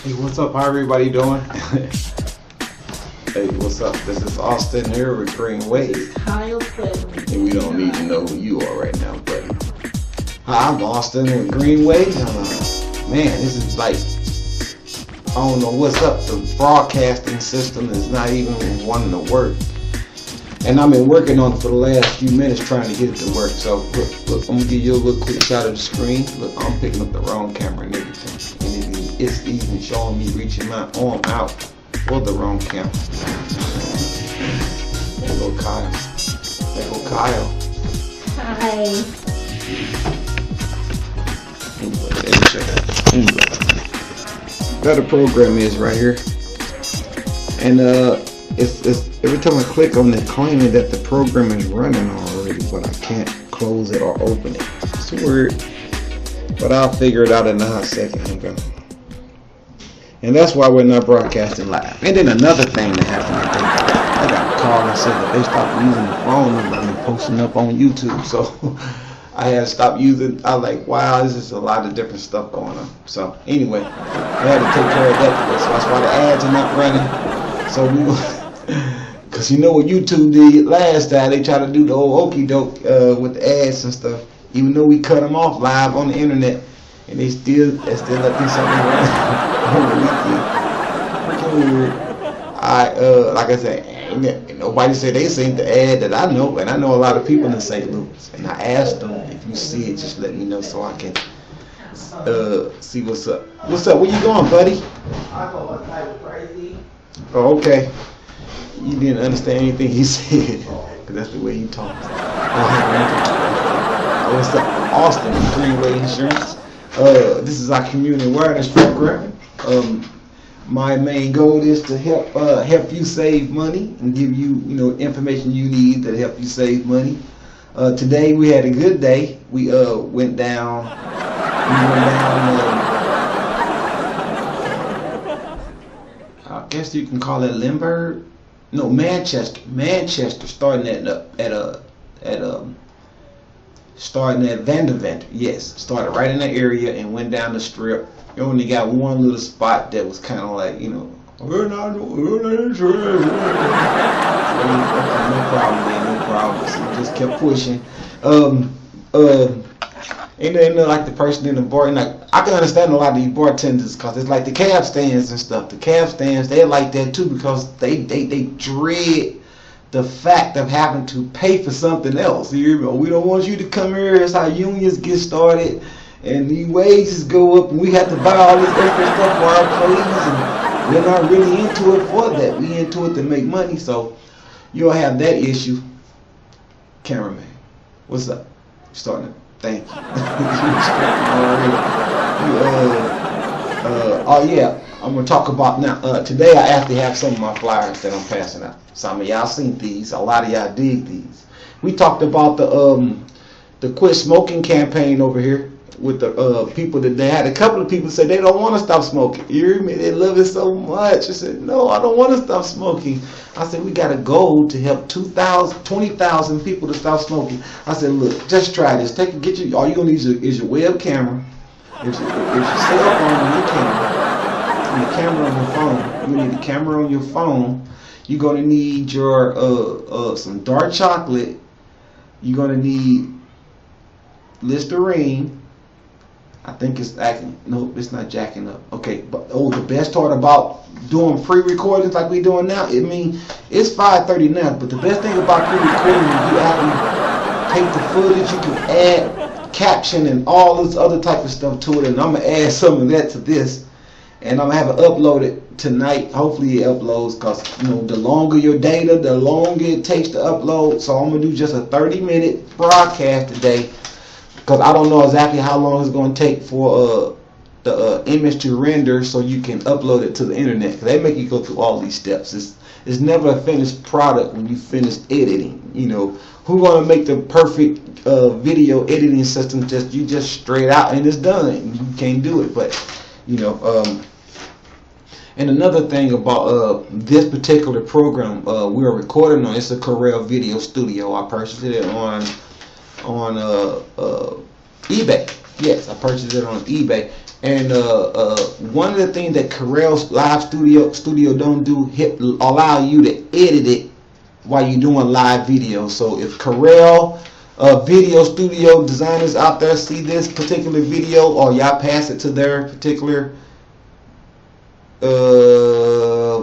Hey, what's up? How everybody doing? Hey, what's up? This is Austin here with Green Wave. Kyle Cleveland. And we don't need to know who you are right now, buddy. Hi, I'm Austin with Green Wave. Man, this is like, I don't know what's up. The broadcasting system is not even wanting to work. And I've been working on it for the last few minutes trying to get it to work. So, look, I'm going to give you a little quick shot of the screen. Look, I'm picking up the wrong camera and everything. And it's even showing me reaching my arm out for the wrong camera. There go Kyle. There go Kyle. Hi. That the program is right here. And it's every time I click on it claiming that the program is running already, but I can't close it or open it. It's weird. But I'll figure it out in a hot second. Okay. And that's why we're not broadcasting live. And then another thing that happened, I got a call and said that they stopped using the phone number and posting up on YouTube. So I had to stop using. I was like, wow, this is a lot of different stuff going on. So anyway, I had to take care of that today. So that's why the ads are not running. So we, because you know what YouTube did last time, they tried to do the old okey doke with the ads and stuff. Even though we cut them off live on the internet, and they still let me something run on the weekend. Freaking weird. Like I said, ain't nobody said they seen the ad that I know, and I know a lot of people in St. Louis. And I asked them, if you see it, just let me know so I can see what's up. What's up? Where you going, buddy? I go type of crazy. Oh, okay. You didn't understand anything he said, because that's the way he talks. What's up? Austin, Greenway Insurance. This is our community awareness program. My main goal is to help you save money and give you information you need to help you save money. Today we had a good day. We went down. I guess you can call it Limburg. No, Manchester. Manchester, starting at Vandervent. Yes, started right in the area and went down the strip. You only got one little spot that was kind of like, we're not insurance. No problem. So we just kept pushing. And then like the person in the bar, like I can understand a lot of these bartenders because it's like the cab stands and stuff. The cab stands, they're like that too because they dread the fact of having to pay for something else. We don't want you to come here. That's how unions get started, and the wages go up, and we have to buy all this extra stuff for our employees, and we're not really into it for that. We into it to make money, so you'll have that issue. Cameraman, what's up? Starting. Thank you. Oh yeah. I'm going to talk about now. Today I actually have some of my flyers that I'm passing out. Some of y'all seen these. A lot of y'all dig these. We talked about the quit smoking campaign over here with the people that they had. A couple of people said they don't want to stop smoking. You hear me? They love it so much. I said, no, I don't want to stop smoking. I said, we got a goal to help 20,000 people to stop smoking. I said, look, just try this. All you're going to need is your web camera. If your cell phone and your camera. The camera on your phone. You need the camera on your phone. You're gonna need your some dark chocolate. You're gonna need Listerine. I think it's acting. No, it's not jacking up. Okay, but the best part about doing pre-recordings like we doing now, it's 5:30 now. But the best thing about pre-recording is you actually take the footage. You can add caption and all this other type of stuff to it. And I'm gonna add some of that to this. And I'm going to have it uploaded tonight. Hopefully it uploads because, the longer your data, the longer it takes to upload. So I'm going to do just a 30-minute broadcast today because I don't know exactly how long it's going to take for the image to render so you can upload it to the internet. Because they make you go through all these steps. It's never a finished product when you finish editing. Who's going to make the perfect video editing system just straight out and it's done? You can't do it, but... and another thing about this particular program we're recording on, it's a Corel Video Studio. I purchased it on eBay. Yes, I purchased it on eBay. And one of the things that Corel's Live Studio don't do, allow you to edit it while you're doing live video. So if Corel Video Studio designers out there see this particular video, or y'all pass it to their particular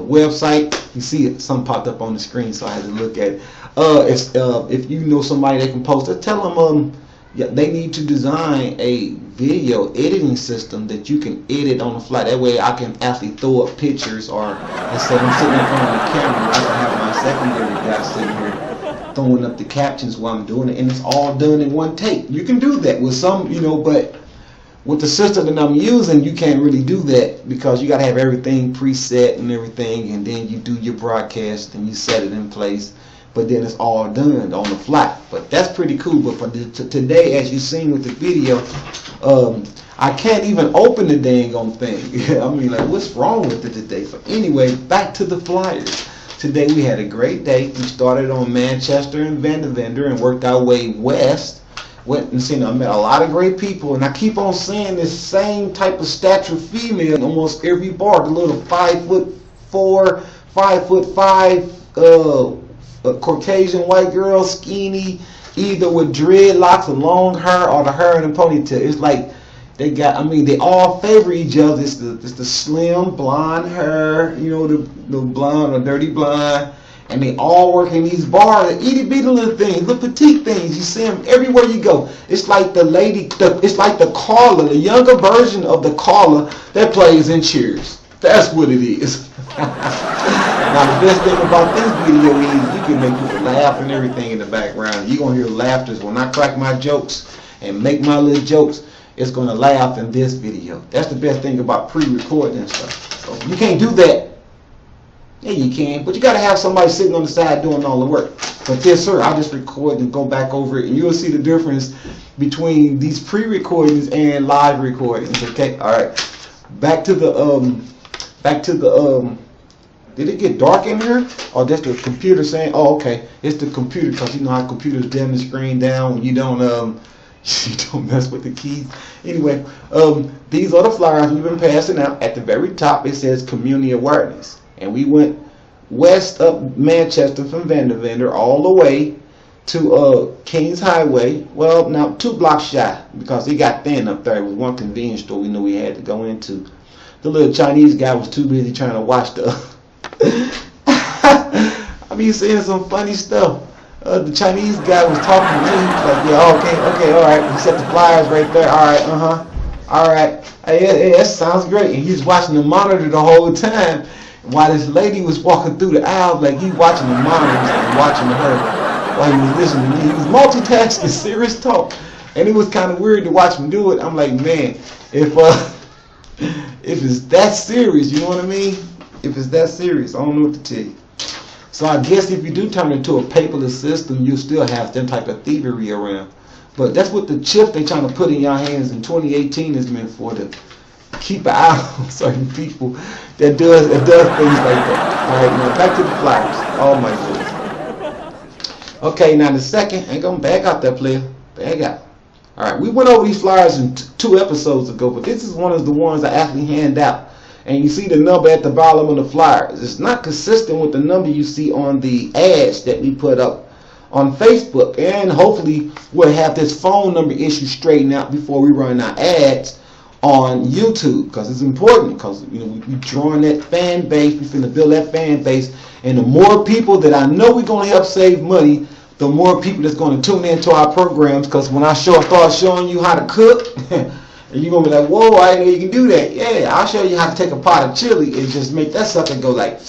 website, you see it, some popped up on the screen, so I had to look at it. If you know somebody that can post it, tell them they need to design a video editing system that you can edit on the fly. That way I can actually throw up pictures, or instead I'm sitting in front of the camera, I can have my secondary guy sitting here throwing up the captions while I'm doing it, and it's all done in one take. You can do that with some, but with the system that I'm using, you can't really do that, because you got to have everything preset and everything, and then you do your broadcast and you set it in place. But then it's all done on the fly. But that's pretty cool. But for today, as you've seen with the video, I can't even open the dang on thing. I mean, like, what's wrong with it today? So anyway, back to the flyers. Today we had a great day. We started on Manchester and Vandevender and worked our way west. Went and seen, I met a lot of great people, and I keep on seeing this same type of stature female in almost every bar. The little 5'4", 5'5", a Caucasian white girl, skinny, either with dreadlocks and long hair, or the hair in a ponytail. It's like they got, they all favor each other. It's the slim blonde hair, the blonde or dirty blonde, and they all work in these bars, the itty bitty little things, the petite things. You see them everywhere you go. It's like it's like the caller, the younger version of the caller that plays in Cheers. That's what it is. Now the best thing about this video is you can make people laugh and everything in the background. You're going to hear laughter when I crack my jokes and make my little jokes. It's going to laugh in this video. That's the best thing about pre-recording and stuff. So you can't do that. Yeah, you can, but you got to have somebody sitting on the side doing all the work. But this, sir, I'll just record and go back over it, and you'll see the difference between these pre-recordings and live recordings. Okay, all right. Back to the did it get dark in here, or just the computer saying, oh, okay, it's the computer, because you know how computers dim the screen down when you don't mess with the keys. Anyway, these are the flyers we've been passing out. At the very top it says community awareness, and we went west up Manchester from Vandevender all the way to Kings Highway. Well, now 2 blocks shy, because it got thin up there. It was one convenience store we knew we had to go into. The little Chinese guy was too busy trying to watch the I mean, saying some funny stuff. The Chinese guy was talking to me. He was like, yeah, okay, all right. He set the flyers right there. All right, all right. Hey, that sounds great. And he was watching the monitor the whole time, while this lady was walking through the aisle. Like, he watching the monitor and watching her while he was listening to me. He was multitasking, serious talk, and it was kind of weird to watch him do it. I'm like, man, if it's that serious, you know what I mean? If it's that serious, I don't know what to tell you. So I guess if you do turn into a paperless system, you'll still have some type of thievery around. But that's what the chip they trying to put in your hands in 2018 is meant for, to keep an eye on certain people that does things like that. All right, now back to the flyers. Oh my goodness. Okay, now the second, ain't gonna bag out that player. Bag out. All right, we went over these flyers in 2 episodes ago, but this is one of the ones I actually hand out. And you see the number at the bottom of the flyers. It's not consistent with the number you see on the ads that we put up on Facebook. And hopefully we'll have this phone number issue straightened out before we run our ads on YouTube, because it's important, because we're drawing that fan base. We're finna build that fan base, and the more people that I know we're going to help save money, the more people that's going to tune into our programs. Because when I start showing you how to cook, and you're going to be like, whoa, I didn't know you can do that. Yeah, I'll show you how to take a pot of chili and just make that sucker go like,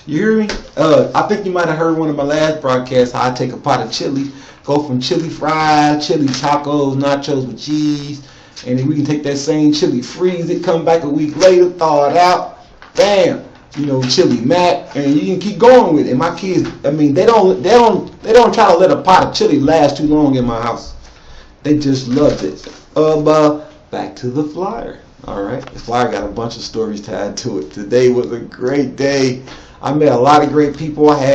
you hear me? I think you might have heard one of my last broadcasts, how I take a pot of chili, go from chili fries, chili tacos, nachos with cheese, and then we can take that same chili, freeze it, come back a week later, thaw it out, bam, chili mac, and you can keep going with it. And my kids, they don't try to let a pot of chili last too long in my house. They just love it. Back to the flyer. All right, the flyer got a bunch of stories tied to it. Today was a great day. I met a lot of great people. I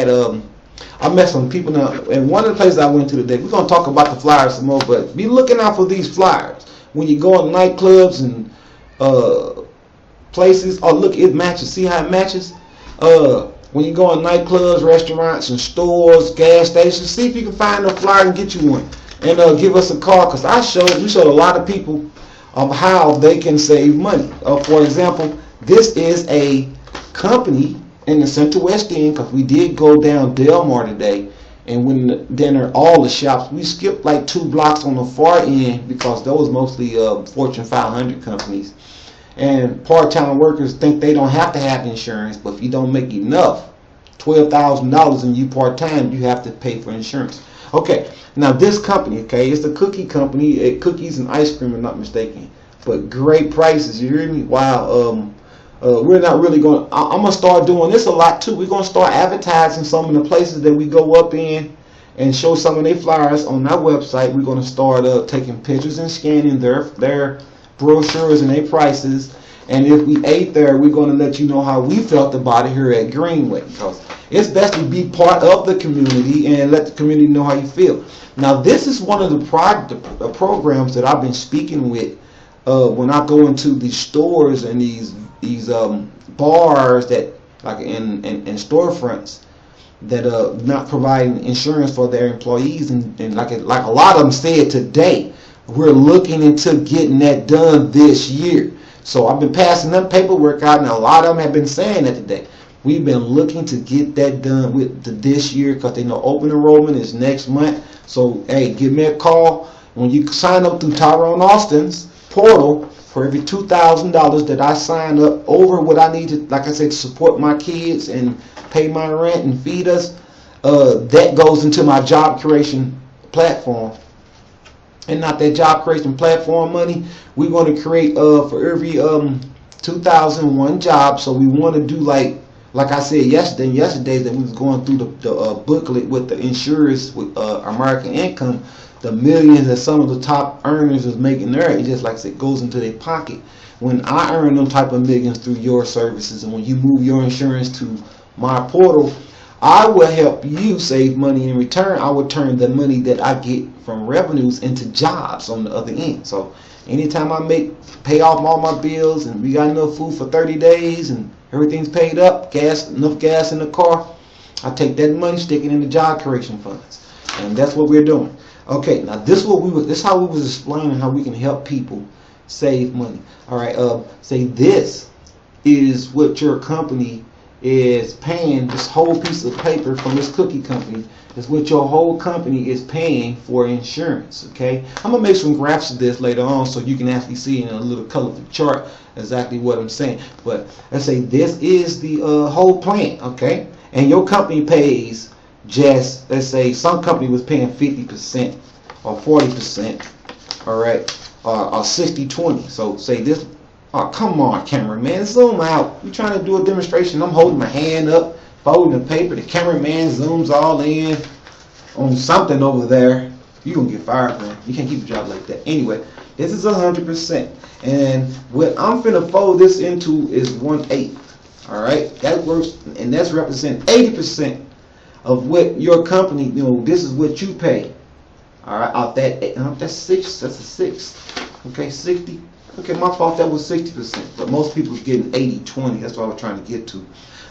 met some people now, and one of the places I went to today, we're gonna talk about the flyers some more, but be looking out for these flyers when you go in nightclubs and places. Oh, look, it matches. See how it matches? When you go in nightclubs, restaurants, and stores, gas stations, see if you can find a flyer and get you one. And give us a call, because we showed a lot of people of how they can save money. For example, this is a company in the Central West End, because we did go down Delmar today, and when dinner, all the shops, we skipped like 2 blocks on the far end, because those mostly Fortune 500 companies. And part-time workers think they don't have to have insurance, but if you don't make enough, $12,000 and you part-time, you have to pay for insurance. Okay, now this company, okay, it's a cookie company, cookies and ice cream, if I'm not mistaken, but great prices. You hear me? Wow. We're not really going. I'm gonna start doing this a lot too. We're gonna start advertising some of the places that we go up in, and show some of their flyers on our website. We're gonna start taking pictures and scanning their brochures and their prices. And if we ate there, we're going to let you know how we felt about it here at Greenway, because it's best to be part of the community and let the community know how you feel. Now, this is one of the programs that I've been speaking with when I go into these stores and these bars that, like in storefronts, that not providing insurance for their employees, and like a lot of them said today, we're looking into getting that done this year. So I've been passing them paperwork out, and a lot of them have been saying that today. We've been looking to get that done this year, because they know open enrollment is next month. So hey, give me a call when you sign up through Tyrone Austin's portal. For every $2,000 that I sign up over what I need to, like I said, to support my kids and pay my rent and feed us, that goes into my job creation platform. And not that job creation platform money, we're going to create for every 2001 job. So we want to do like I said yesterday that we was going through the booklet with the insurers with American Income, the millions that some of the top earners is making there. It just, like I said, goes into their pocket. When I earn them type of millions through your services, and when you move your insurance to my portal, I will help you save money. In return, I will turn the money that I get from revenues into jobs on the other end. So anytime I pay off all my bills, and we got enough food for 30 days and everything's paid up, enough gas in the car, I take that money, stick it in the job creation funds. And that's what we're doing. Okay, now this is how we was explaining how we can help people save money. All right, say this is what your company is paying. This whole piece of paper from this cookie company is what your whole company is paying for insurance. Okay, I'm gonna make some graphs of this later on so you can actually see in a little colorful chart exactly what I'm saying. But let's say this is the whole plan. Okay, and your company pays just, let's say some company was paying 50% or 40%, all right, or 60-20. So say this. Oh, come on, cameraman, zoom out. We're trying to do a demonstration. I'm holding my hand up, folding the paper. The cameraman zooms all in on something over there. You're going to get fired, man. You can't keep a job like that. Anyway, this is 100%. And what I'm finna fold this into is 1/8. All right? That works, and that's represent 80% of what your company, this is what you pay. All right? Out that, that's 6. That's a 6. Okay, 60. Okay, my fault, that was 60%, but most people are getting 80-20. That's what I was trying to get to.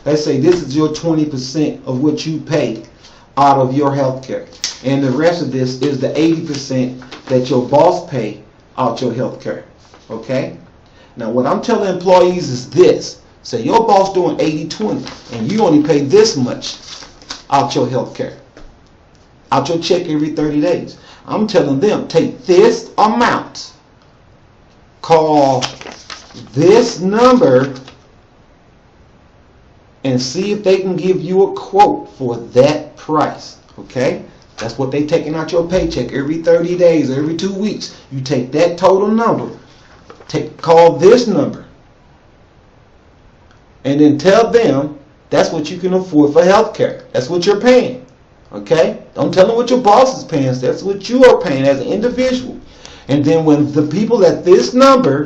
Let's say this is your 20% of what you pay out of your health care. And the rest of this is the 80% that your boss pay out your health care. Okay? Now, what I'm telling employees is this. Say your boss doing 80-20, and you only pay this much out your health care, out your check every 30 days. I'm telling them, take this amount, call this number, and see if they can give you a quote for that price. Okay? That's what they taking out your paycheck every 30 days, every 2 weeks. You take that total number, call this number, and then tell them that's what you can afford for health care. That's what you're paying. Okay? Don't tell them what your boss is paying. That's what you are paying as an individual. And then when the people at this number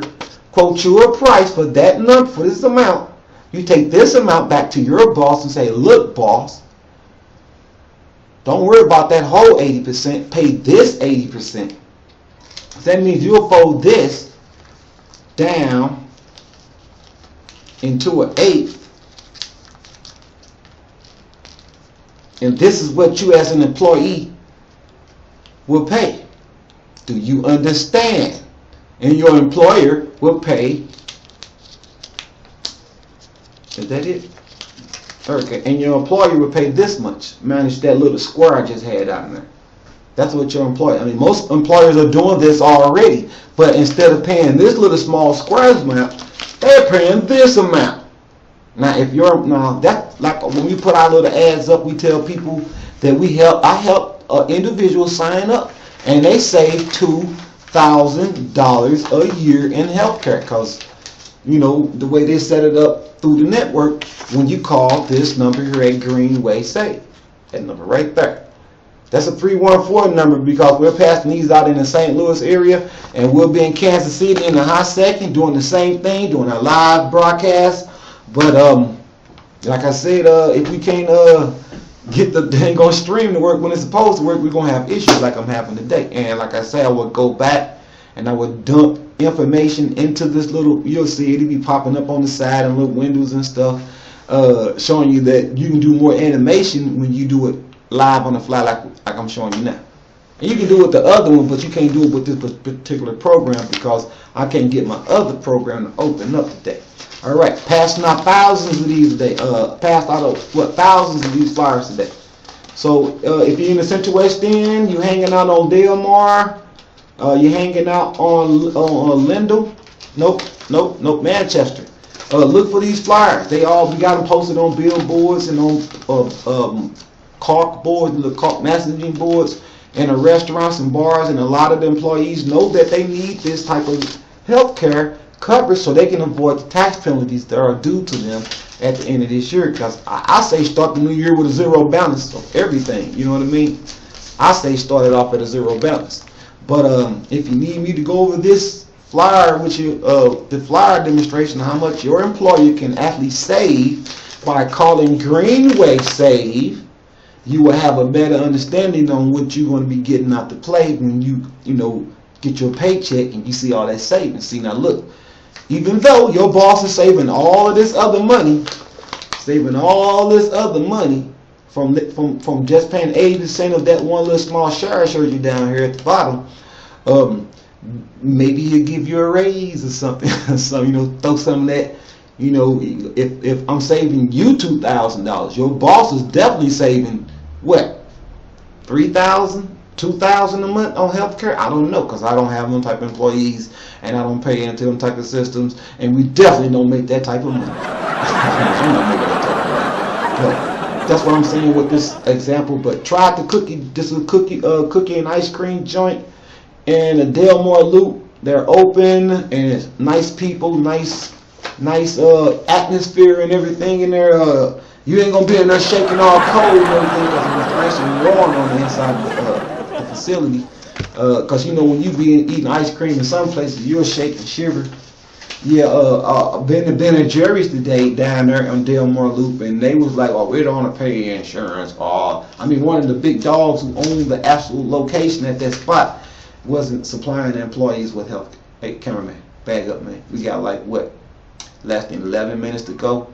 quote you a price for that number, for this amount, you take this amount back to your boss and say, look, boss, don't worry about that whole 80%. Pay this 80%. So that means you'll fold this down into an eighth, and this is what you as an employee will pay. Do you understand? And your employer will pay. Is that it? Okay, and your employer will pay this much. Manage that little square I just had out there. That's what your employer, I mean, most employers are doing this already, but instead of paying this little small square amount, they're paying this amount. Now, if you're, now that's like when we put our little ads up, we tell people that I help individuals sign up, and they save $2,000 a year in healthcare, because, you know, the way they set it up through the network, when you call this number here at Greenway Save, that number right there. That's a 314 number, because we're passing these out in the St. Louis area, and we'll be in Kansas City in the hot second doing the same thing, doing a live broadcast. But like I said, if we can't get the dang on stream to work when it's supposed to work, we're gonna have issues like I'm having today. And like I say, I would go back and I would dump information into this little, you'll see it'll be popping up on the side and little windows and stuff, showing you that you can do more animation when you do it live on the fly like I'm showing you now. And you can do it with the other one, but you can't do it with this particular program because I can't get my other program to open up today. Alright, passing out thousands of these today. Passed out thousands of these flyers today. So if you're in the Central West End, you're hanging out on Delmar, you're hanging out on Lindell, nope, Manchester. Look for these flyers. We got them posted on billboards and on caulk boards, the caulk messaging boards, and the restaurants and bars, and a lot of the employees know that they need this type of health care coverage so they can avoid the tax penalties that are due to them at the end of this year. Because I say start the new year with a zero balance of everything. You know what I mean? I say start it off at a zero balance. But if you need me to go over this flyer with you, the flyer demonstration of how much your employer can actually save by calling Greenway Save, you will have a better understanding on what you're going to be getting out the plate when you get your paycheck and you see all that savings. See, now look, even though your boss is saving all of this other money, from just paying 80% of that one little small share surgery down here at the bottom, maybe he'll give you a raise or something. So throw some of that. If I'm saving you $2,000, your boss is definitely saving what, $3,000, $2,000 a month on healthcare? I don't know, because I don't have them type of employees, and I don't pay into them type of systems, and we definitely don't make that type of money. But that's what I'm saying with this example. But try the cookie. This is a cookie and ice cream joint in the Delmar Loop. They're open, and it's nice people, nice atmosphere and everything in there. You ain't gonna be in there shaking all cold and everything, because it's nice and warm on the inside of the facility. Because when you be eating ice cream in some places, you'll shake and shiver. Yeah, been to Ben & Jerry's today down there on Delmar Loop, and they was like, "Oh, we don't want to pay insurance." One of the big dogs who owned the actual location at that spot wasn't supplying the employees with health. Hey, cameraman, bag up, man. We got like what? Less than 11 minutes to go.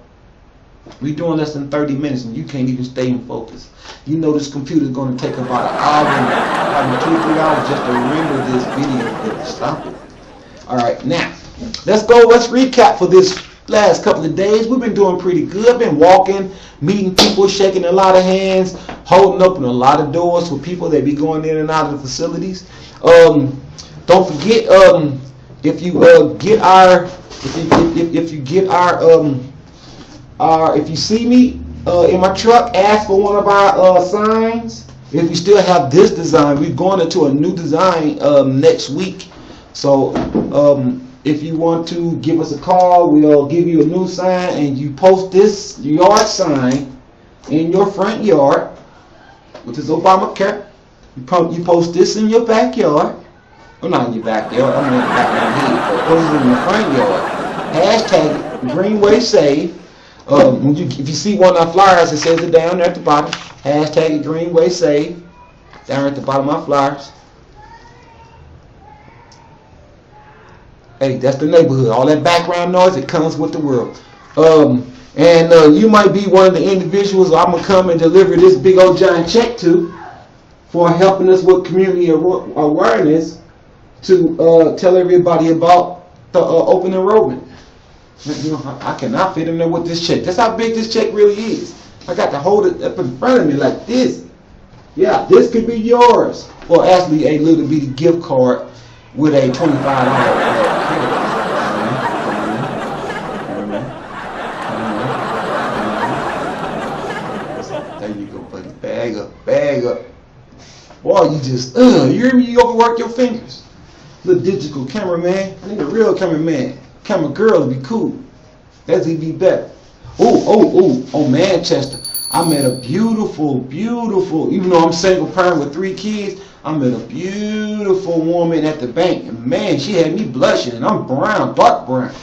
We doing less than 30 minutes and you can't even stay in focus. This computer's going to take about an hour, probably 2 or 3 hours just to render this video. Stop it. Alright, now let's recap for this last couple of days. We've been doing pretty good. I've been walking, meeting people, shaking a lot of hands, holding open a lot of doors for people that be going in and out of the facilities. Don't forget, if you see me in my truck, ask for one of our signs. If you still have this design, we're going into a new design next week. So if you want to give us a call, we'll give you a new sign, and you post this yard sign in your front yard, which is Obamacare. You post this in your backyard. Well, not in your backyard, I mean back here, but post it in your front yard. Hashtag Greenway Save. If you see one of our flyers, it says it down there at the bottom. Hashtag Greenway Save. Down at the bottom of our flyers. Hey, that's the neighborhood. All that background noise, it comes with the world. And you might be one of the individuals I'm gonna come and deliver this big old giant check to for helping us with community awareness to tell everybody about the open enrollment. You know, I cannot fit in there with this check. That's how big this check really is. I got to hold it up in front of me like this. Yeah, this could be yours. Or actually a little bitty gift card with a $25 credit. There you go, buddy. Bag up, bag up. Boy, you just, you hear me? You overwork your fingers. Little digital cameraman. I need a real cameraman. Camera girl to be cool. That's even be better. Oh, Manchester. I met a beautiful, even though I'm single parent with 3 kids, I met a beautiful woman at the bank. And man, she had me blushing. And I'm brown, dark brown.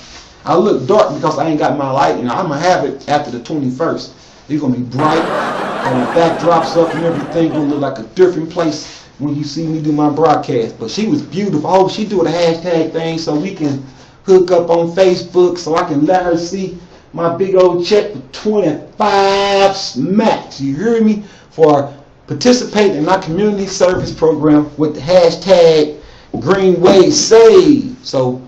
I look dark because I ain't got my light. And I'm going to have it after the 21st. It's going to be bright. And the backdrops up and everything going to look like a different place when you see me do my broadcast. But she was beautiful. I hope she do the hashtag thing so we can hook up on Facebook so I can let her see my big old check for 25 smacks. You hear me? For participating in our community service program with the hashtag Greenway Save. So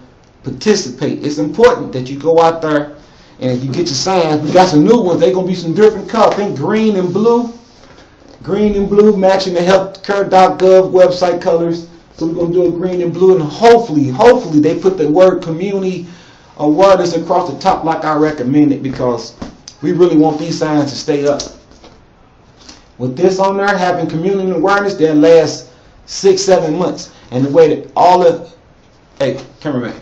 participate. It's important that you go out there and if you get your signs, we got some new ones. They're going to be some different colors. I think green and blue. Green and blue matching the healthcare.gov website colors. So we're going to do a green and blue, and hopefully they put the word community awareness across the top like I recommended, because we really want these signs to stay up. With this on there, having community awareness, they'll last 6-7 months. And the way that all the, hey, cameraman,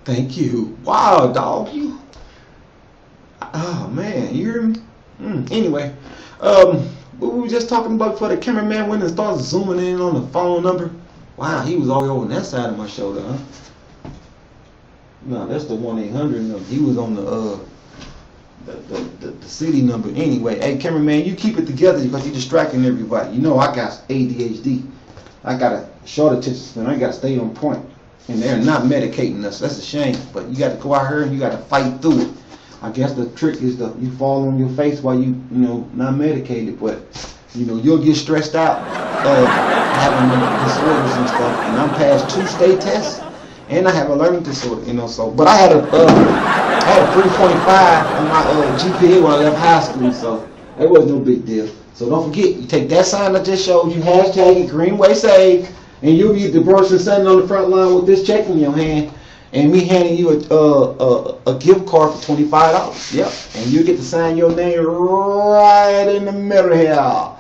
thank you. Wow, dog, you, oh man, you hear me? Anyway, what we were just talking about before the cameraman went and started zooming in on the phone number. Wow, he was all over on that side of my shoulder, huh? No, that's the 1-800 number. He was on the city number. Anyway, hey, cameraman, you keep it together because you're distracting everybody. You know I got ADHD. I got a short attention span. I got to stay on point. And they're not medicating us. That's a shame. But you got to go out here and you got to fight through it. I guess the trick is that you fall on your face while you not medicated, but you'll get stressed out having disorders and stuff. And I'm past 2 state tests, and I have a learning disorder, So, but I had a 3.5 on my GPA when I left high school, so that was no big deal. So don't forget, you take that sign I just showed you, hashtag it Greenway Save, and you'll be the person standing on the front line with this check in your hand. And me handing you a gift card for $25. Yep. And you get to sign your name right in the middle here.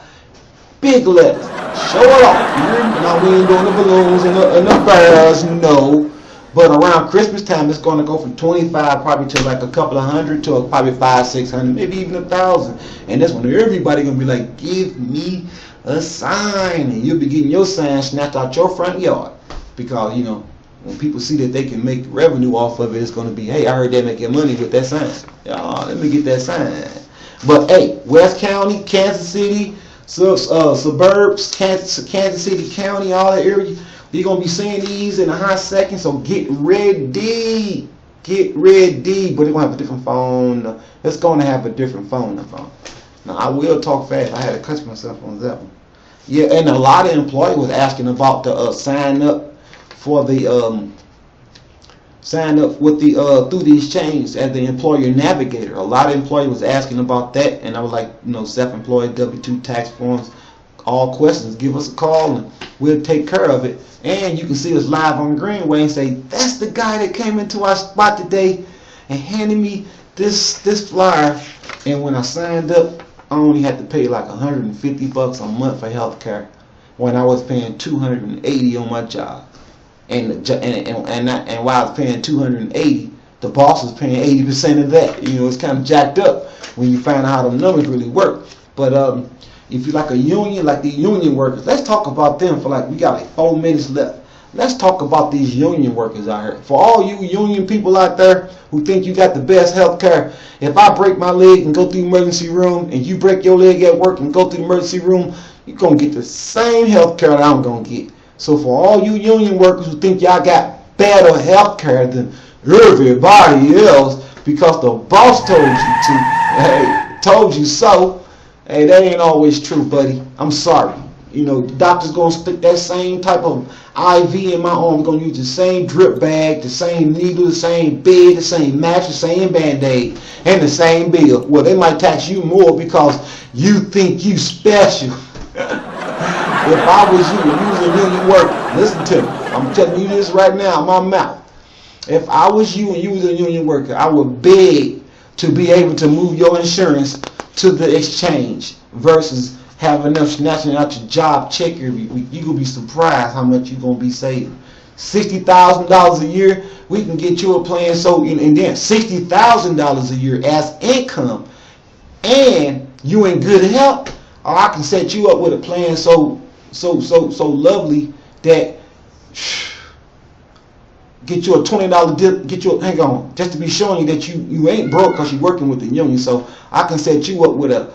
Big letters. Show it off. No, we ain't doing the balloons and the bears, no. But around Christmas time, it's going to go from 25 probably to like a couple of hundred to probably 500-600, maybe even 1,000. And that's when everybody going to be like, give me a sign. And you'll be getting your sign snatched out your front yard. Because, when people see that they can make revenue off of it, it's going to be, hey, I heard they making money with that sign. Let me get that sign. But, hey, West County, Kansas City, suburbs, Kansas City County, all that area, you're going to be seeing these in a hot second, so get ready. Get ready. But it's going to have a different phone. It's going to have a different phone. Now, I will talk fast. I had to catch myself on that one. Yeah, and a lot of employees was asking about the sign up for the sign up with the through the exchange as the employer navigator. A lot of employees was asking about that, and I was like, self-employed, W-2 tax forms, all questions, give us a call and we'll take care of it. And you can see us live on Greenway and say, that's the guy that came into our spot today and handed me this flyer. And when I signed up, I only had to pay like $150 a month for health care when I was paying $280 on my job. And while I was paying $280, the boss was paying 80% of that. It's kind of jacked up when you find out how the numbers really work. But if you like a union, like the union workers, let's talk about them for we got like 4 minutes left. Let's talk about these union workers out here. For all you union people out there who think you got the best health care, if I break my leg and go through the emergency room and you break your leg at work and go through the emergency room, you're going to get the same health care that I'm going to get. So for all you union workers who think y'all got better health care than everybody else because the boss told you to. Hey, told you so. Hey, that ain't always true, buddy. I'm sorry. You know, the doctor's gonna stick that same type of IV in my arm. Gonna use the same drip bag, the same needle, the same bed, the same mattress, the same Band-Aid, and the same bill. Well, they might tax you more because you think you special. If I was you and you was a union worker, listen to me. I'm telling you this right now, my mouth. If I was you and you was a union worker, I would beg to be able to move your insurance to the exchange versus having them snatching out your job check every week. You're going to be surprised how much you're going to be saving. $60,000 a year, we can get you a plan. So, and then $60,000 a year as income, and you in good health, or I can set you up with a plan so lovely that get you a $20 dip, get you a, hang on, just to be showing you that you ain't broke because you're working with the union. So I can set you up with a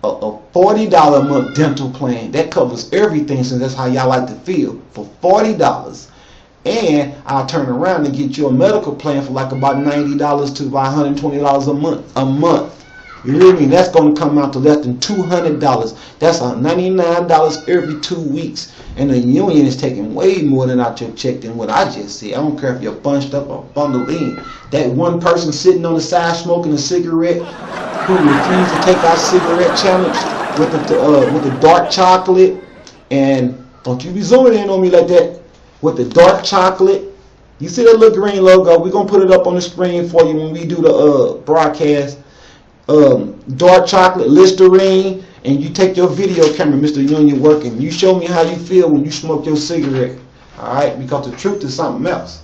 $40 a month dental plan that covers everything, since that's how y'all like to feel, for $40. And I'll turn around and get you a medical plan for like about $90 to about $120 a month. You hear me? That's going to come out to less than $200. That's $99 every 2 weeks. And the union is taking way more than out your check than what I just said. I don't care if you're bunched up or bundled in. That one person sitting on the side smoking a cigarette who refused to take our cigarette challenge with the dark chocolate, and don't you be zooming in on me like that, with the dark chocolate. You see that little green logo? We're going to put it up on the screen for you when we do the broadcast. Dark chocolate, Listerine, and you take your video camera, Mr. Union Working. You show me how you feel when you smoke your cigarette. Alright? Because the truth is something else.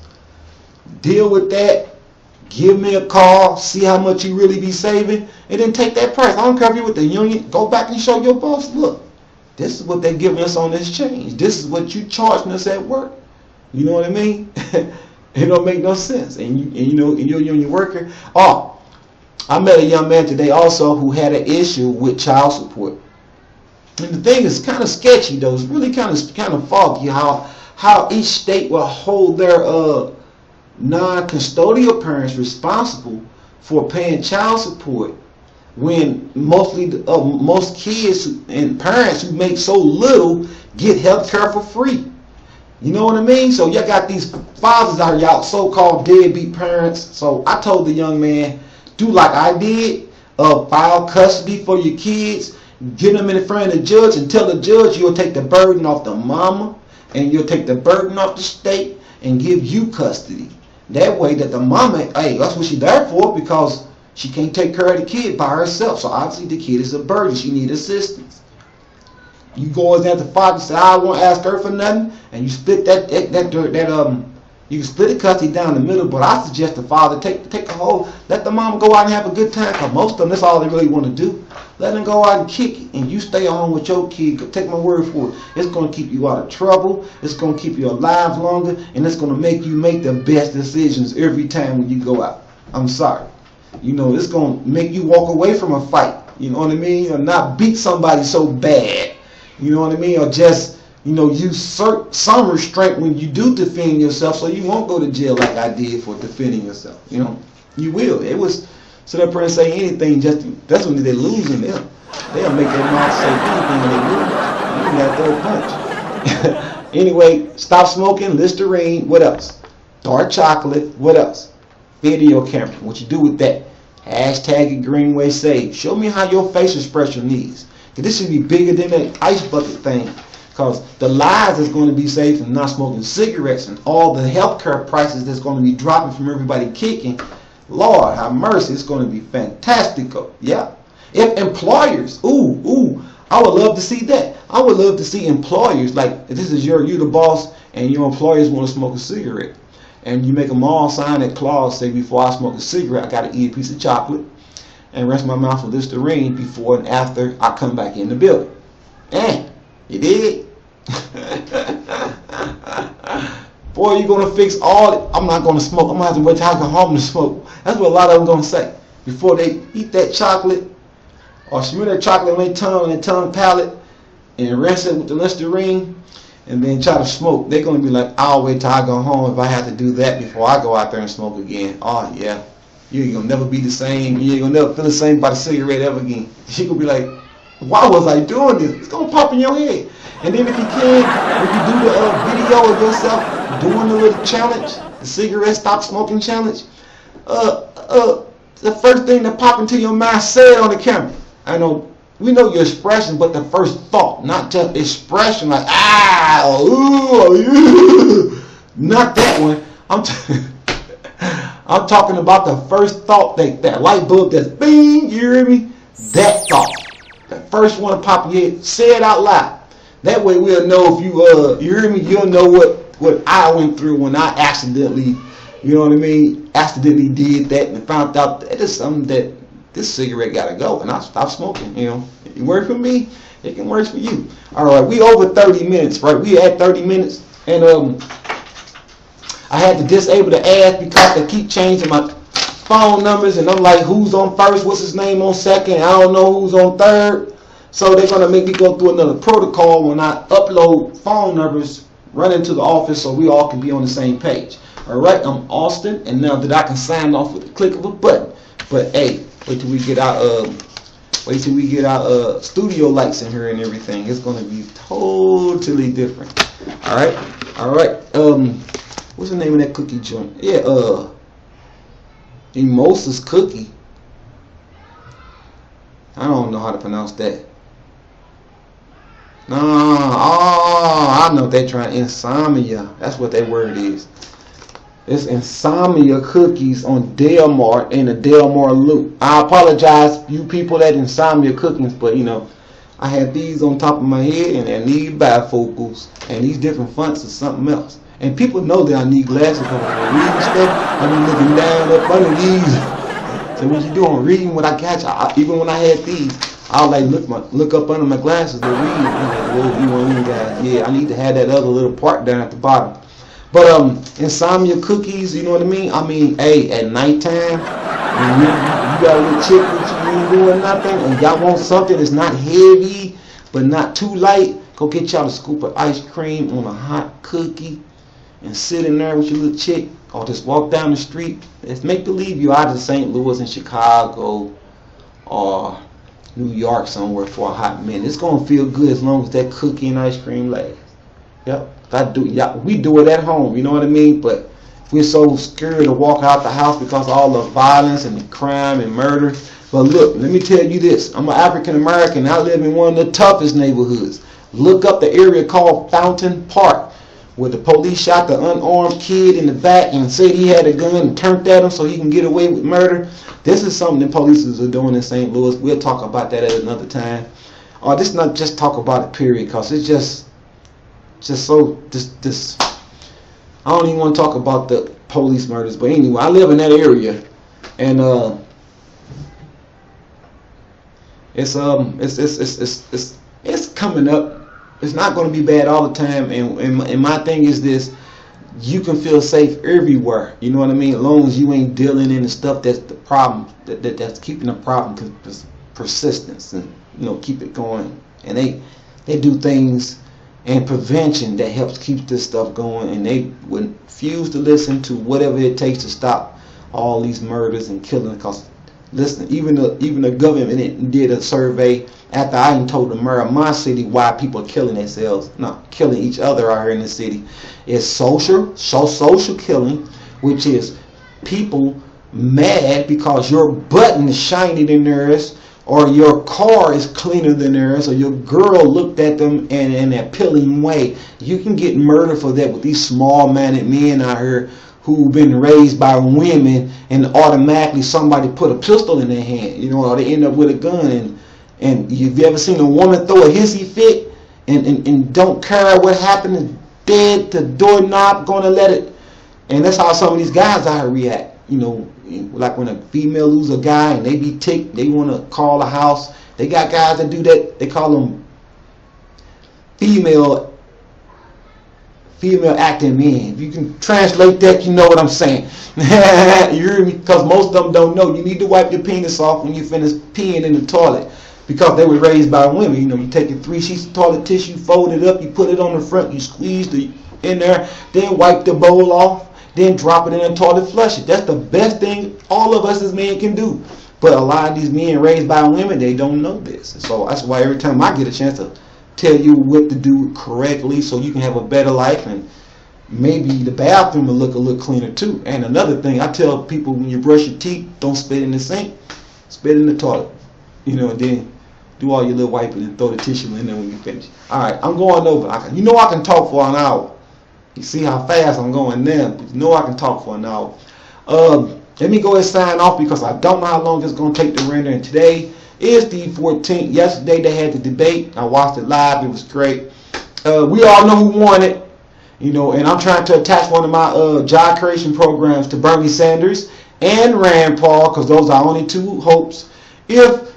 Deal with that. Give me a call. See how much you really be saving. And then take that price. I don't care if you're with the union. Go back and show your boss, look, this is what they're giving us on this change. This is what you charging us at work. You know what I mean? It don't make no sense. And you're a union worker. Oh, I met a young man today also who had an issue with child support. And the thing is kind of sketchy though. It's really kind of foggy how each state will hold their non-custodial parents responsible for paying child support, when most kids and parents who make so little get health care for free. You know what I mean? So y'all got these fathers out here, y'all so-called deadbeat parents. So I told the young man, do like I did, file custody for your kids, get them in front of the judge, and tell the judge you'll take the burden off the mama and you'll take the burden off the state and give you custody. That way that the mama, hey, that's what she's there for, because she can't take care of the kid by herself. So obviously the kid is a burden. She needs assistance. You go in there to the father and say, I won't ask her for nothing, and you split you can split the custody down the middle, but I suggest the father take the whole, let the mom go out and have a good time, because most of them, that's all they really want to do. Let them go out and kick it, and you stay home with your kid. Take my word for it. It's going to keep you out of trouble. It's going to keep you alive longer, and it's going to make you make the best decisions every time when you go out. I'm sorry. You know, it's going to make you walk away from a fight. You know what I mean? Or not beat somebody so bad. You know what I mean? Or just, use some restraint when you do defend yourself, so you won't go to jail like I did for defending yourself. You will. It was sit up here and say anything. That's when they're losing. They'll make their mouth say anything they will. You got to throw a punch. Anyway, stop smoking. Listerine. What else? Dark chocolate. What else? Video camera. What you do with that? Hashtag it Greenway Save. Show me how your facial expression is. This should be bigger than that ice bucket thing. Because the lives that's going to be saved from not smoking cigarettes, and all the healthcare prices that's going to be dropping from everybody kicking, Lord have mercy, it's going to be fantastical. Yeah. If employers, I would love to see that. I would love to see employers, like, if this is you the boss, and your employers want to smoke a cigarette, and you make them all sign that clause, say, before I smoke a cigarette, I got to eat a piece of chocolate and rinse my mouth with Listerine before and after I come back in the building. You dig? Boy, you're going to fix all I'm not going to smoke. I'm going to have to wait till I come home to smoke. That's what a lot of them going to say. Before they eat that chocolate, or smear that chocolate on their tongue palate, and rinse it with the Listerine, and then try to smoke, they're gonna be like, I'll wait till I go home if I have to do that before I go out there and smoke again. Oh yeah, you ain't gonna never be the same. You ain't gonna never feel the same about a cigarette ever again. You're gonna be like, why was I doing this? It's gonna pop in your head. And then if you can, if you do the video of yourself doing the little challenge, the cigarette stop smoking challenge, the first thing that pop into your mind, say it on the camera. I know we know your expression, but the first thought, not just expression like ooh, not that one. I'm talking about the first thought, that light bulb that's bing, you hear me? That thought. The first one to pop in your head, say it out loud. That way we'll know if you hear me, you'll know what I went through when I accidentally, you know what I mean, accidentally did that and found out that it's something that this cigarette gotta go and I stopped smoking, you know. It worked for me, it can work for you. Alright, we over 30 minutes, right? We at 30 minutes and I had to disable the ads because they keep changing my phone numbers and I'm like, who's on first, what's his name on second, I don't know who's on third. So they're gonna make me go through another protocol when I upload phone numbers, run into the office so we all can be on the same page. Alright, I'm Austin, and now that I can sign off with the click of a button. But hey, wait till we get our studio lights in here and everything. It's gonna be totally different. Alright? What's the name of that cookie joint? Yeah, Mimosa's cookie. I don't know how to pronounce that. No, I know they're trying insomnia. That's what that word is. It's insomnia cookies on Delmar in the Delmar loop. I apologize, you people that insomnia cookies, but you know, I have these on top of my head and these bifocals and these different fonts is something else. And people know that I need glasses when I'm reading stuff. I be looking down up under these. So what you doing reading what I catch? Even when I had these, I'll like look up under my glasses to read. You know, guys, yeah, I need to have that other little part down at the bottom. But insomnia cookies, you know what I mean? I mean, hey, at nighttime, when you got a little chick with you ain't doing nothing, and y'all want something that's not heavy but not too light, go get y'all a scoop of ice cream on a hot cookie and sit in there with your little chick, or just walk down the street. Let's make believe you're out of St. Louis and Chicago or New York somewhere for a hot minute. It's gonna feel good as long as that cookie and ice cream lasts. Yep, we do it at home, you know what I mean? But we're so scared to walk out the house because of all the violence and the crime and murder. But look, let me tell you this. I'm an African American. I live in one of the toughest neighborhoods. Look up the area called Fountain Park, where the police shot the unarmed kid in the back and said he had a gun and turned at him so he can get away with murder. This is something the police are doing in St. Louis. We'll talk about that at another time. This not just talk about it, period, because it's just so this. I don't even want to talk about the police murders, but anyway, I live in that area, and it's coming up. It's not going to be bad all the time, and my thing is this: you can feel safe everywhere. You know what I mean? As long as you ain't dealing in the stuff that's the problem, that's keeping the problem persistence, and you know, keep it going. And they do things and prevention that helps keep this stuff going, and they would refuse to listen to whatever it takes to stop all these murders and killing. Because listen, even the government did a survey after I told the mayor of my city why people are killing themselves, not killing each other out here in the city. It's social killing, which is people mad because your button is shinier than theirs, or your car is cleaner than theirs, or your girl looked at them in an appealing way. You can get murdered for that with these small-minded men out here who've been raised by women, and automatically somebody put a pistol in their hand, you know, or they end up with a gun. And you've ever seen a woman throw a hissy fit and don't care what happened, dead, the doorknob gonna let it. And that's how some of these guys out here react. You know, like when a female lose a guy and they be ticked, they want to call a house. They got guys that do that. They call them female acting men. If you can translate that, you know what I'm saying. You hear me? Because most of them don't know. You need to wipe your penis off when you finish peeing in the toilet. because they were raised by women. You know, you take 3 sheets of toilet tissue, fold it up, you put it on the front, you squeeze the in there, then wipe the bowl off, then drop it in the toilet, flush it. That's the best thing all of us as men can do. But a lot of these men raised by women, they don't know this. So that's why every time I get a chance to tell you what to do correctly so you can have a better life, and maybe the bathroom will look a little cleaner too. And another thing, I tell people, when you brush your teeth, don't spit in the sink, spit in the toilet. You know, and then do all your little wiping and throw the tissue in there when you finish. Alright, I'm going over. You know I can talk for an hour. You see how fast I'm going there, but you know I can talk for an hour. Let me go ahead and sign off because I don't know how long it's going to take to render. And today is the 14th. Yesterday they had the debate. I watched it live. It was great. We all know who won it. You know, and I'm trying to attach one of my job creation programs to Bernie Sanders and Rand Paul, because those are only 2 hopes. If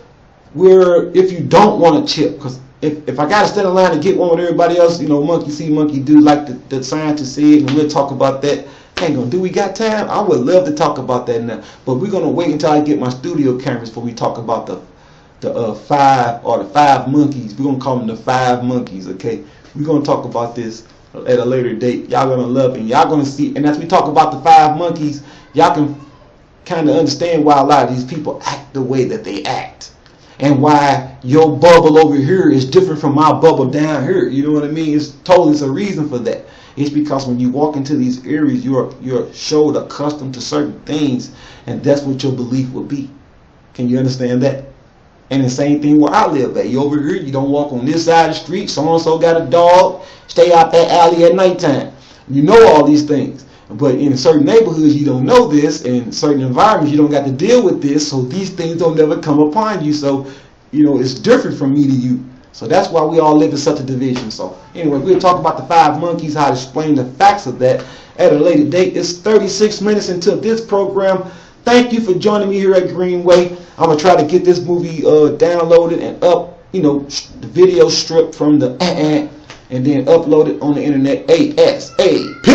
you don't want to chip, because if I got to stand in line to get one with everybody else, you know, monkey see, monkey do, like the scientists said, and we'll talk about that. Hang on, do we got time? I would love to talk about that now, but we're gonna wait until I get my studio cameras before we talk about the 5 monkeys. We're gonna call them the 5 monkeys, okay? We're gonna talk about this at a later date. Y'all gonna love it, and y'all gonna see. And as we talk about the 5 monkeys, y'all can kind of understand why a lot of these people act the way that they act, and why your bubble over here is different from my bubble down here. You know what I mean? It's a reason for that. It's because when you walk into these areas, you're showed accustomed to certain things, and that's what your belief will be. Can you understand that? And the same thing where I live at. You over here, you don't walk on this side of the street. So-and-so got a dog. Stay out that alley at nighttime. You know all these things. But in certain neighborhoods, you don't know this. In certain environments, you don't got to deal with this. So these things don't never come upon you. So, you know, it's different from me to you. So that's why we all live in such a division. So anyway, we'll talk about the 5 monkeys, how to explain the facts of that at a later date. It's 36 minutes until this program. Thank you for joining me here at Greenway. I'm going to try to get this movie downloaded and up, you know, the video stripped from the and then upload it on the internet ASAP.